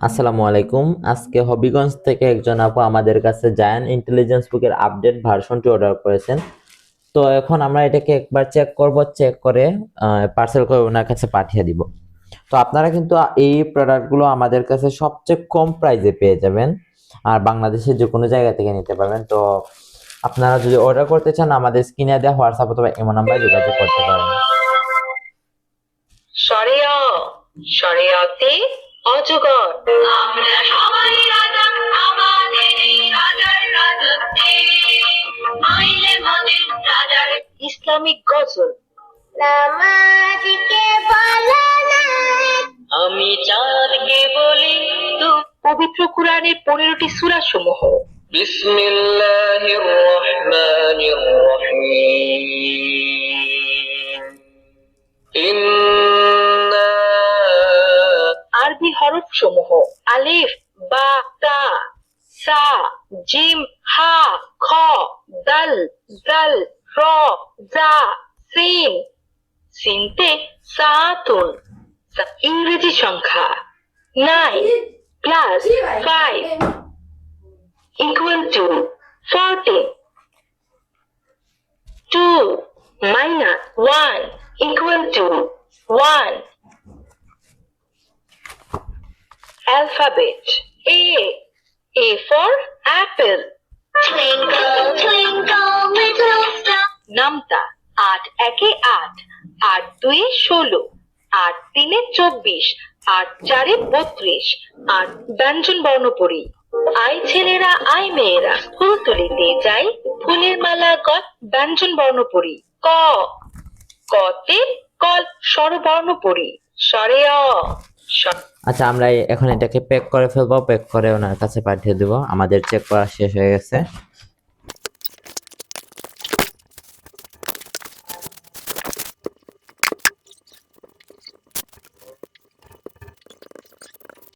আসসালামু আলাইকুম। আজকে হবিগঞ্জ থেকে একজন আপু আমাদের কাছে জায়ান্ট ইন্টেলিজেন্স বুকের আপডেট ভার্সনটি অর্ডার করেছেন। তো এখন আমরা এটাকে একবার চেক করব, চেক করে পার্সেল করে ওনার কাছে পাঠিয়ে দিব। তো আপনারা কিন্তু এই প্রোডাক্টগুলো আমাদের কাছে সবচেয়ে কম প্রাইসে পেয়ে যাবেন, আর বাংলাদেশের যে কোনো জায়গা থেকে নিতে পারবেন। তো আপনারা যদি অর্ডার করতে চান আমাদের স্ক্রিনে দেওয়া হোয়াটসঅ্যাপ অথবা ইমো নাম্বারে যোগাযোগ করতে পারেন। সরেয়া সরেয়াতে অজগর। আমরা সবাই রাজা, আমাদের এই রাজার রাজত্বে আইলে মদের রাজার। ইসলামিক গজল। নামাজকে বলো না, আমি চাঁদকে বলি তুমি। পবিত্র কুরআনের 15টি সূরা সমূহ। বিসমিল্লাহির রহমানির রহিম। আরবি হরফ সমূহ: আলিফ, বা, তা, সা, জিম, হা, খ, দাল, জাল, র, জা, সিন। সিনতে সাতুন। ইংরেজি সংখ্যা 9 plus 5 equal to 40. 2 minus 1 equal to 1. Alphabet: A for apple. Twinkle twinkle little star. নামতা: 8 একে 8, 8 দুই 16, 8 তিনে 24, 8 চারে 32, 8 ব্যঞ্জন বর্ণ পড়ি। আই ছেলেরা আই মেয়েরা ফুল তুলিতে যাই, ফুলের মালা গত ব্যঞ্জন বর্ণ পড়ি। ক, কতে কল স্বরবর্ণ পড়ি। স্বরে অ। আচ্ছা, আমরা এখন এটাকে প্যাক করে ফেলবো, প্যাক করে ওনার কাছে পাঠিয়ে দেবো। আমাদের চেক করা শেষ হয়ে গেছে।